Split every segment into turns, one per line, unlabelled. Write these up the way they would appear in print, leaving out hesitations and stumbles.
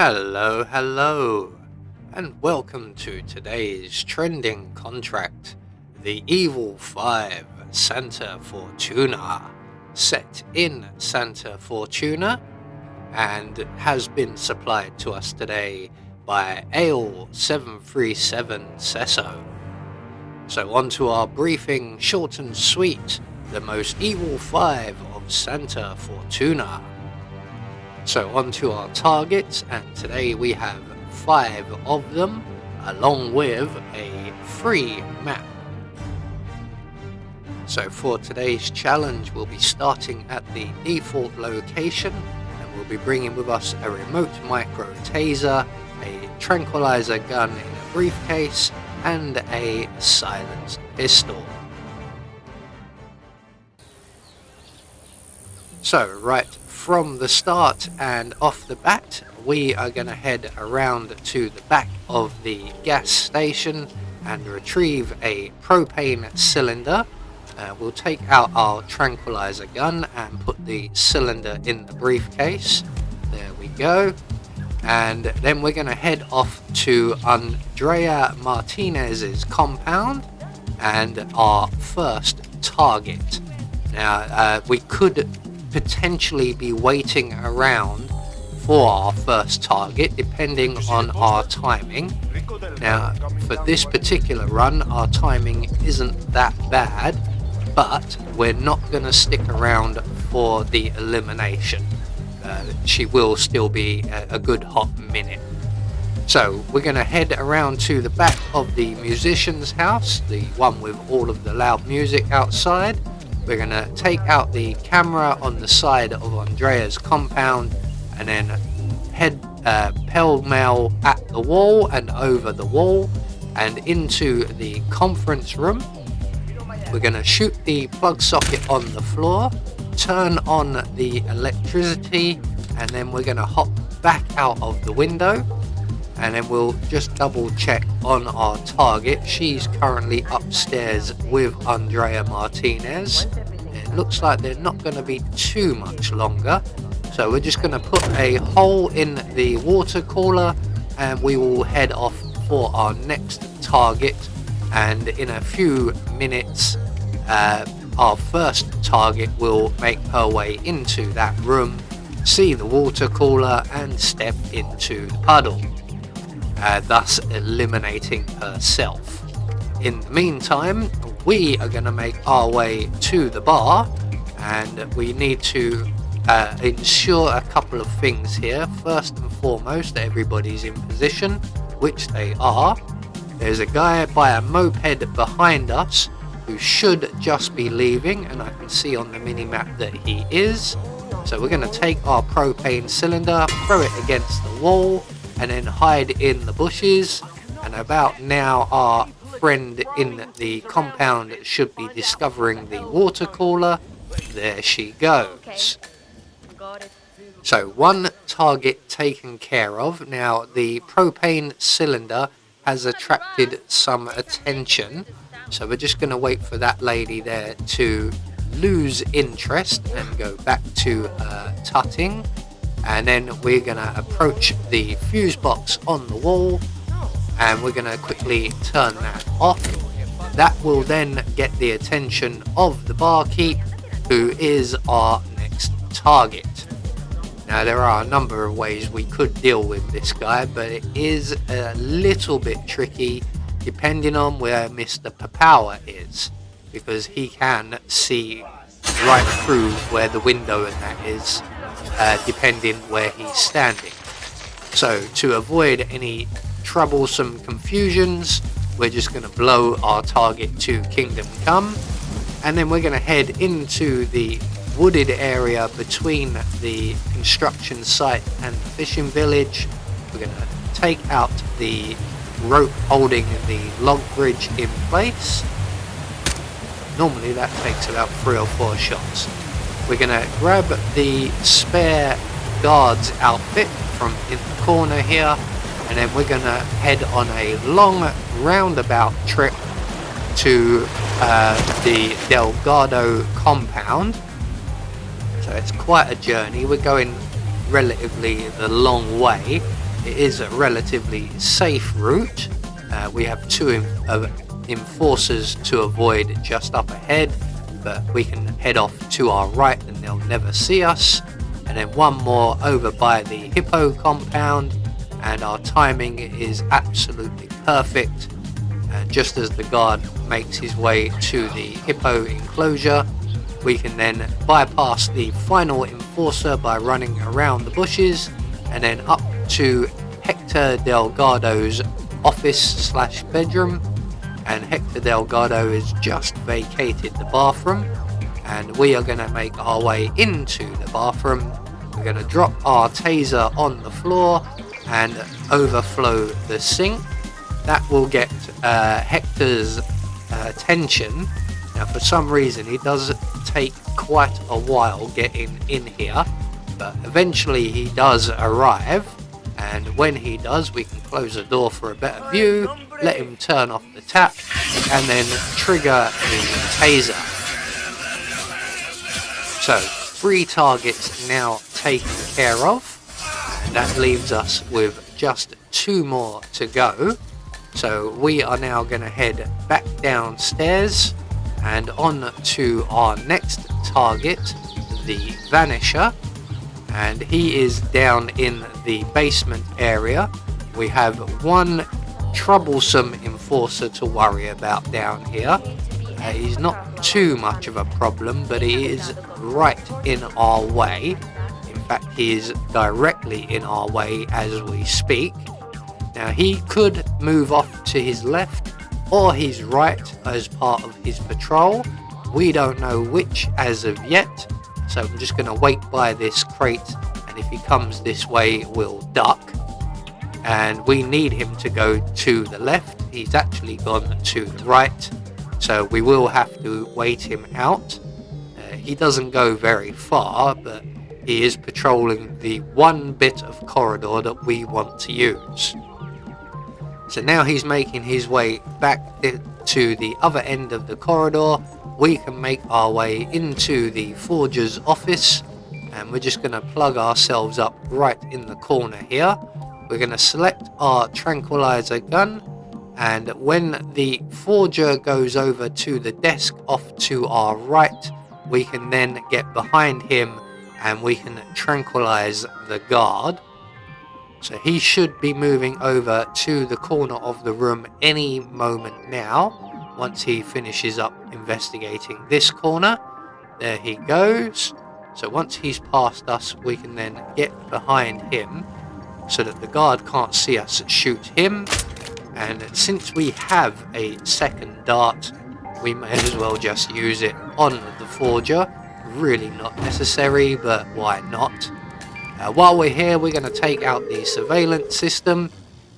Hello, and welcome to today's trending contract, the Evil 5 Santa Fortuna, set in Santa Fortuna, and has been supplied to us today by Ale 737 Sesso. So on to our briefing, short and sweet, the most evil 5 of Santa Fortuna. So on to our targets, and today we have 5 of them, along with a free map. So for today's challenge, we'll be starting at the default location, and we'll be bringing with us a remote micro taser, a tranquilizer gun in a briefcase, and a silenced pistol. So right from the start and off the bat, we are going to head around to the back of the gas station and retrieve a propane cylinder. We'll take out our tranquilizer gun and put the cylinder in the briefcase. There we go. And then we're going to head off to Andrea Martinez's compound and our first target. Now, we could potentially be waiting around for our first target depending on our timing. Now, for this particular run, our timing isn't that bad, but we're not going to stick around for the elimination. She will still be a good hot minute. So we're going to head around to the back of the musician's house, the one with all of the loud music outside. We're going to take out the camera on the side of Andrea's compound and then head pell-mell at the wall and over the wall and into the conference room. We're going to shoot the plug socket on the floor, turn on the electricity, and then we're going to hop back out of the window, and then we'll just double check on our target. She's currently upstairs with Andrea Martinez. It looks like they're not going to be too much longer, so we're just going to put a hole in the water cooler and we will head off for our next target. And in a few minutes, our first target will make her way into that room, see the water cooler and step into the puddle, thus eliminating herself. In the meantime, we are going to make our way to the bar, and we need to ensure a couple of things here. First and foremost, that everybody's in position, which they are. There's a guy by a moped behind us who should just be leaving, and I can see on the mini-map that he is. So we're going to take our propane cylinder, throw it against the wall, and then hide in the bushes. And about now, our friend in the compound should be discovering the water cooler. There she goes. So one target taken care of. Now the propane cylinder has attracted some attention, so we're just going to wait for that lady there to lose interest and go back to tutting, and then we're going to approach the fuse box on the wall and we're going to quickly turn that off. That will then get the attention of the barkeep, who is our next target. Now there are a number of ways we could deal with this guy, but it is a little bit tricky depending on where Mr. Papower is, because he can see right through where the window and that is, depending where he's standing. So to avoid any troublesome confusions, we're just going to blow our target to Kingdom Come, and then we're going to head into the wooded area between the construction site and the fishing village. We're going to take out the rope holding the log bridge in place. Normally that takes about 3 or 4 shots. We're going to grab the spare guard's outfit from in the corner here, and then we're going to head on a long roundabout trip to the Delgado compound. So it's quite a journey. We're going relatively the long way, it is a relatively safe route. We have two enforcers to avoid just up ahead, but we can head off to our right and they'll never see us. And then one more over by the hippo compound, and our timing is absolutely perfect. Just as the guard makes his way to the hippo enclosure, we can then bypass the final enforcer by running around the bushes and then up to Hector Delgado's office / bedroom. And Hector Delgado has just vacated the bathroom, and we are going to make our way into the bathroom. We're going to drop our taser on the floor and overflow the sink. That will get Hector's attention. Now, for some reason, he does take quite a while getting in here, but eventually he does arrive. And when he does, we can close the door for a better view, let him turn off the tap, and then trigger the taser. So, 3 targets now taken care of, and that leaves us with just 2 more to go. So we are now going to head back downstairs and on to our next target, the Vanisher. And he is down in the basement area. We have one troublesome enforcer to worry about down here. He's not too much of a problem, but he is right in our way. In fact, he is directly in our way as we speak. Now, he could move off to his left or his right as part of his patrol. We don't know which as of yet. So I'm just going to wait by this crate, and if he comes this way, we'll duck. And we need him to go to the left. He's actually gone to the right, so we will have to wait him out. He doesn't go very far, but he is patrolling the one bit of corridor that we want to use. So now he's making his way back to the other end of the corridor. We can make our way into the forger's office, and we're just going to plug ourselves up right in the corner here. We're going to select our tranquilizer gun, and when the forger goes over to the desk off to our right, we can then get behind him and we can tranquilize the guard. So he should be moving over to the corner of the room any moment now, once he finishes up investigating this corner. There he goes. So once he's past us, we can then get behind him so that the guard can't see us shoot him. And since we have a second dart, we may as well just use it on the forger. Really not necessary, but why not? While we're here, we're going to take out the surveillance system,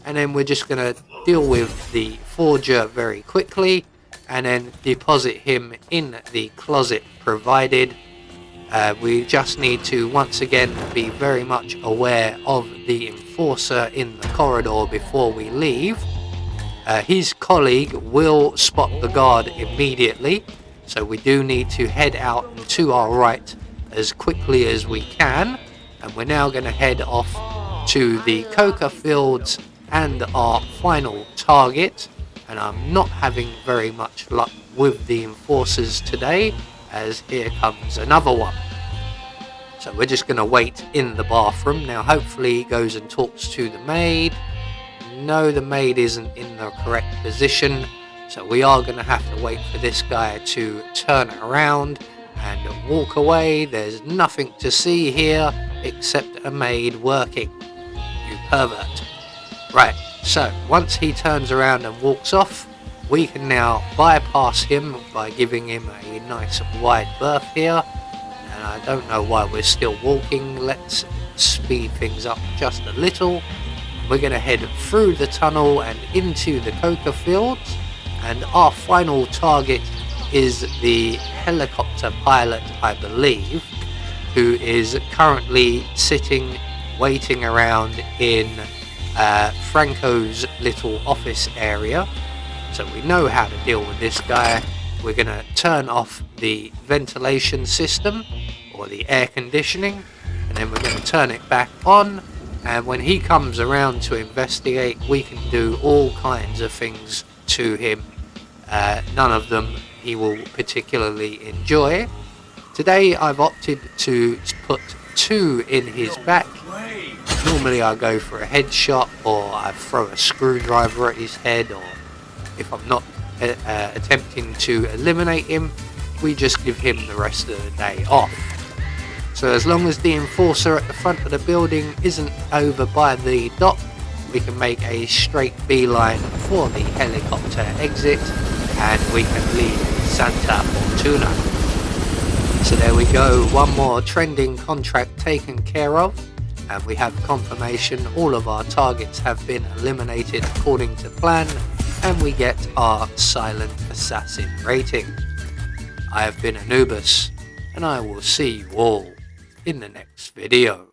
and then we're just going to deal with the forger very quickly and then deposit him in the closet provided. We just need to once again be very much aware of the enforcer in the corridor before we leave. His colleague will spot the guard immediately, so we do need to head out and to our right as quickly as we can. And we're now going to head off to the coca fields and our final target. And I'm not having very much luck with the enforcers today, as here comes another one. So we're just going to wait in the bathroom. Now hopefully he goes and talks to the maid. No, the maid isn't in the correct position. So we are going to have to wait for this guy to turn around and walk away. There's nothing to see here except a maid working. You pervert. Right, so once he turns around and walks off, we can now bypass him by giving him a nice wide berth here. And I don't know why we're still walking. Let's speed things up just a little. We're going to head through the tunnel and into the coca fields. And our final target is the helicopter pilot, I believe, who is currently sitting, waiting around in Franco's little office area. So we know how to deal with this guy. We're going to turn off the ventilation system or the air conditioning, and then we're going to turn it back on. And when he comes around to investigate, we can do all kinds of things to him. None of them he will particularly enjoy. Today I've opted to put 2 in his back. Normally I go for a headshot, or I throw a screwdriver at his head, or if I'm not attempting to eliminate him, we just give him the rest of the day off. So as long as the enforcer at the front of the building isn't over by the dock, we can make a straight beeline for the helicopter exit, and we can leave Santa Fortuna. So there we go, one more trending contract taken care of, and we have confirmation all of our targets have been eliminated according to plan, and we get our Silent Assassin rating. I have been Anubis, and I will see you all in the next video.